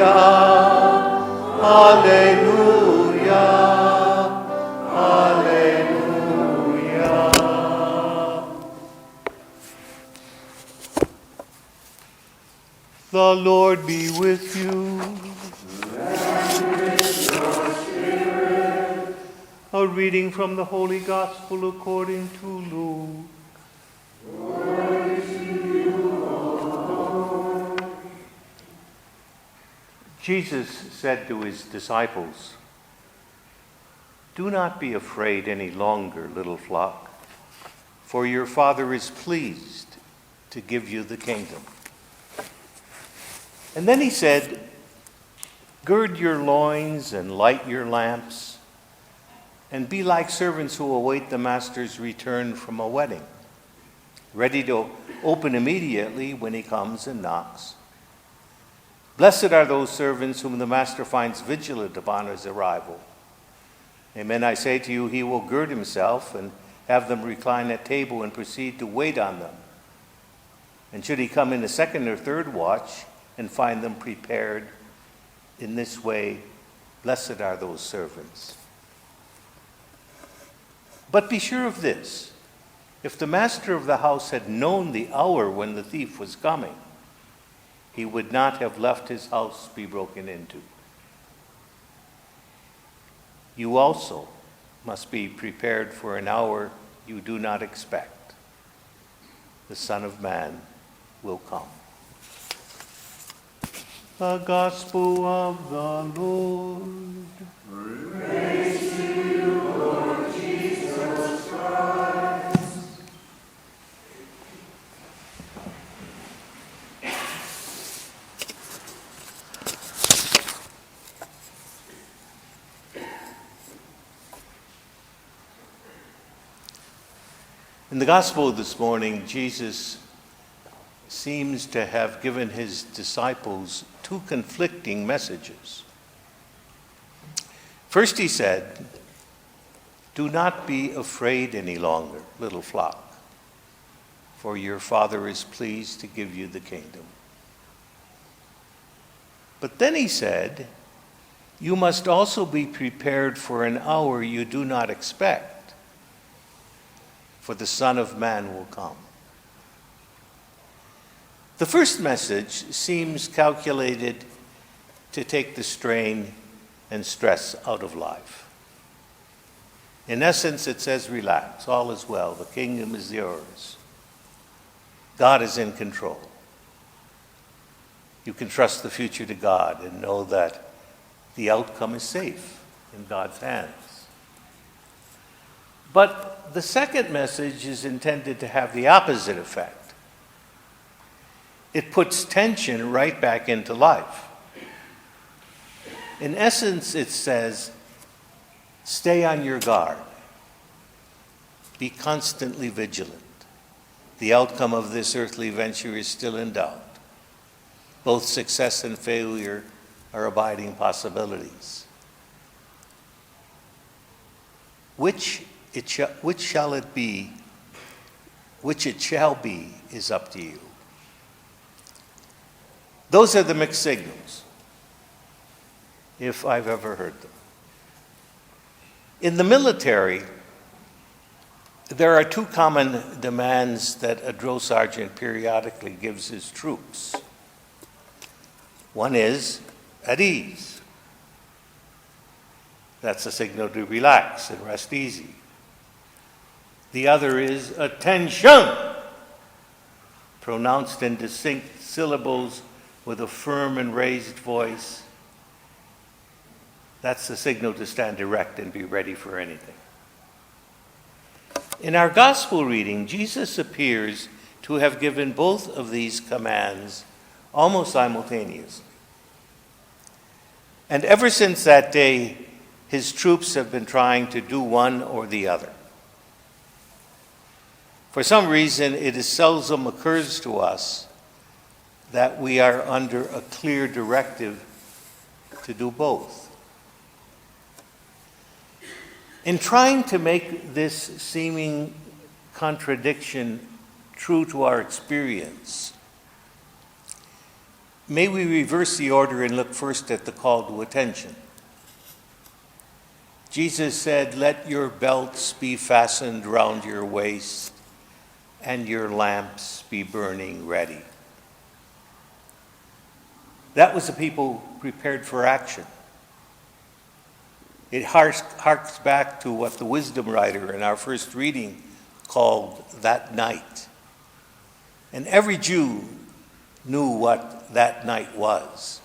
Alleluia. Alleluia. The Lord be with you. And with your spirit. A reading from the Holy Gospel according to Luke. Glory to you, O Lord. Jesus said to his disciples, "Do not be afraid any longer, little flock, for your Father is pleased to give you the kingdom." And then he said, "Gird your loins and light your lamps, and be like servants who await the master's return from a wedding, ready to open immediately when he comes and knocks. Blessed are those servants whom the master finds vigilant upon his arrival. Amen, I say to you, he will gird himself and have them recline at table and proceed to wait on them. And should he come in the second or third watch and find them prepared in this way, blessed are those servants. But be sure of this, if the master of the house had known the hour when the thief was coming, he would not have left his house be broken into. You also must be prepared for an hour you do not expect. The Son of Man will come." The Gospel of the Lord. Praise to you, Lord Jesus Christ. In the Gospel this morning, Jesus seems to have given his disciples two conflicting messages. First he said, "Do not be afraid any longer, little flock, for your Father is pleased to give you the kingdom." But then he said, "You must also be prepared for an hour you do not expect, for the Son of Man will come." The first message seems calculated to take the strain and stress out of life. In essence, it says, relax, all is well, the kingdom is yours. God is in control. You can trust the future to God and know that the outcome is safe in God's hands. But the second message is intended to have the opposite effect. It puts tension right back into life. In essence, it says, stay on your guard. Be constantly vigilant. The outcome of this earthly venture is still in doubt. Both success and failure are abiding possibilities. Which it shall be is up to you. Those are the mixed signals, if I've ever heard them. In the military, there are two common demands that a drill sergeant periodically gives his troops. One is at ease. That's a signal to relax and rest easy. The other is attention, pronounced in distinct syllables with a firm and raised voice. That's the signal to stand erect and be ready for anything. In our gospel reading, Jesus appears to have given both of these commands almost simultaneously. And ever since that day, his troops have been trying to do one or the other. For some reason, it seldom occurs to us that we are under a clear directive to do both. In trying to make this seeming contradiction true to our experience, may we reverse the order and look first at the call to attention. Jesus said, "Let your belts be fastened round your waist and your lamps be burning ready." That was the people prepared for action. It harks back to what the wisdom writer in our first reading called that night. And every Jew knew what that night was.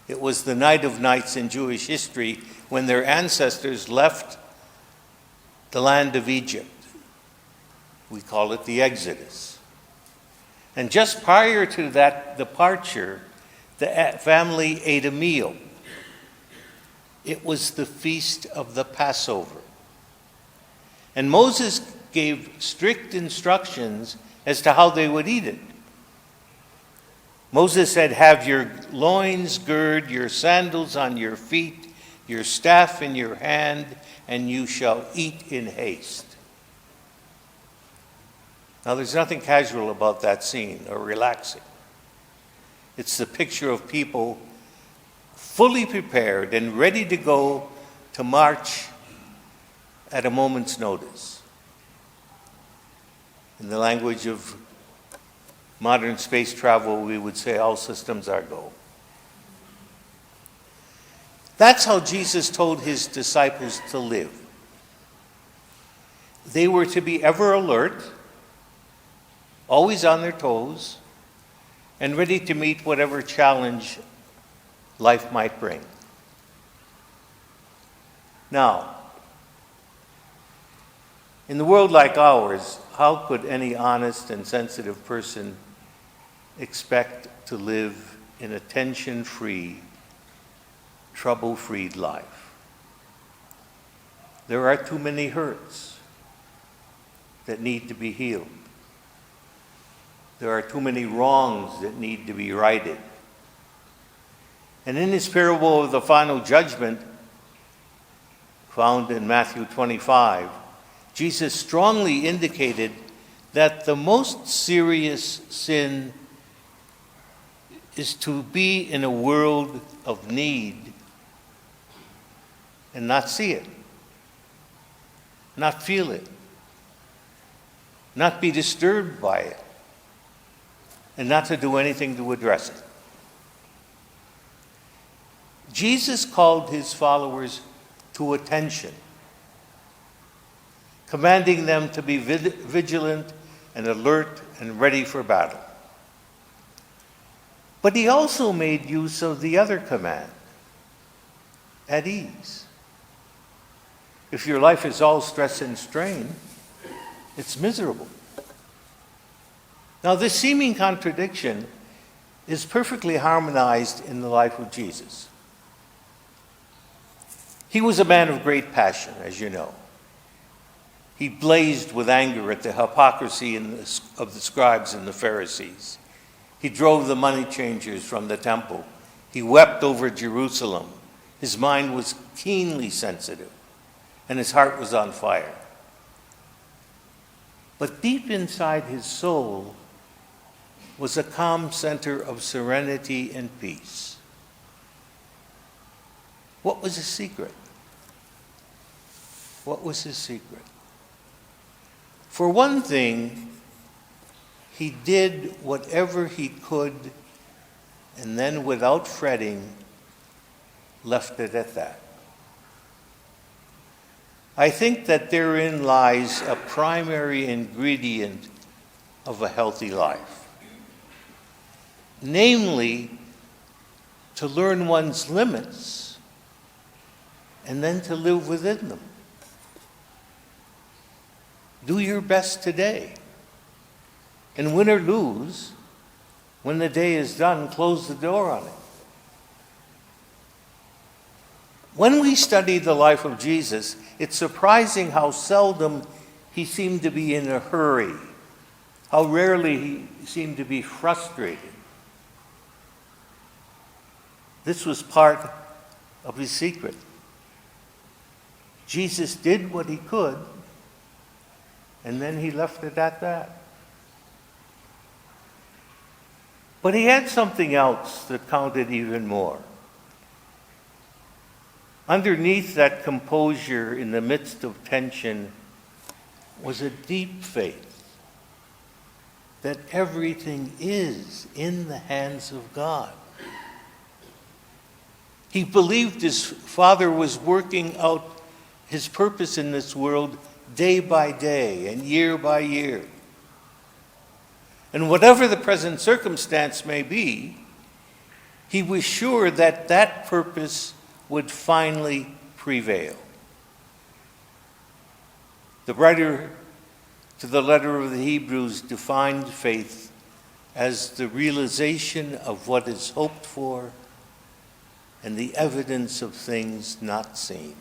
It was the night of nights in Jewish history when their ancestors left the land of Egypt. We call it the Exodus. And just prior to that departure, the family ate a meal. It was the feast of the Passover. And Moses gave strict instructions as to how they would eat it. Moses said, "Have your loins girded, your sandals on your feet, your staff in your hand, and you shall eat in haste." Now, there's nothing casual about that scene or relaxing. It's the picture of people fully prepared and ready to go to march at a moment's notice. In the language of modern space travel, we would say all systems are go. That's how Jesus told his disciples to live. They were to be ever alert, always on their toes, and ready to meet whatever challenge life might bring. Now, in the world like ours, how could any honest and sensitive person expect to live in a tension-free, trouble-free life? There are too many hurts that need to be healed. There are too many wrongs that need to be righted. And in his parable of the final judgment, found in Matthew 25, Jesus strongly indicated that the most serious sin is to be in a world of need and not see it, not feel it, not be disturbed by it, and not to do anything to address it. Jesus called his followers to attention, commanding them to be vigilant and alert and ready for battle. But he also made use of the other command, at ease. If your life is all stress and strain, it's miserable. Now, this seeming contradiction is perfectly harmonized in the life of Jesus. He was a man of great passion, as you know. He blazed with anger at the hypocrisy of the scribes and the Pharisees. He drove the money changers from the temple. He wept over Jerusalem. His mind was keenly sensitive, and his heart was on fire. But deep inside his soul was a calm center of serenity and peace. What was his secret? What was his secret? For one thing, he did whatever he could, and then without fretting, left it at that. I think that therein lies a primary ingredient of a healthy life. Namely, to learn one's limits and then to live within them. Do your best today. And win or lose, when the day is done, close the door on it. When we study the life of Jesus, it's surprising how seldom he seemed to be in a hurry, how rarely he seemed to be frustrated. This was part of his secret. Jesus did what he could, and then he left it at that. But he had something else that counted even more. Underneath that composure in the midst of tension was a deep faith that everything is in the hands of God. He believed his Father was working out his purpose in this world day by day and year by year. And whatever the present circumstance may be, he was sure that that purpose would finally prevail. The writer to the letter of the Hebrews defined faith as the realization of what is hoped for and the evidence of things not seen.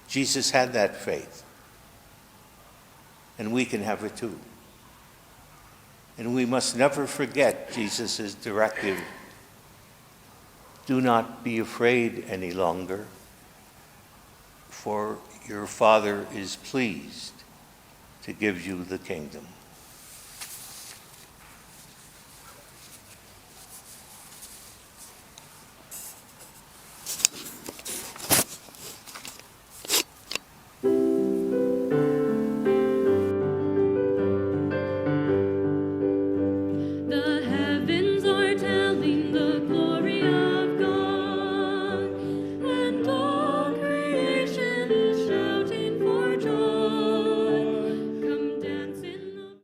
Jesus had that faith, and we can have it too. And we must never forget Jesus' directive: do not be afraid any longer, for your Father is pleased to give you the kingdom.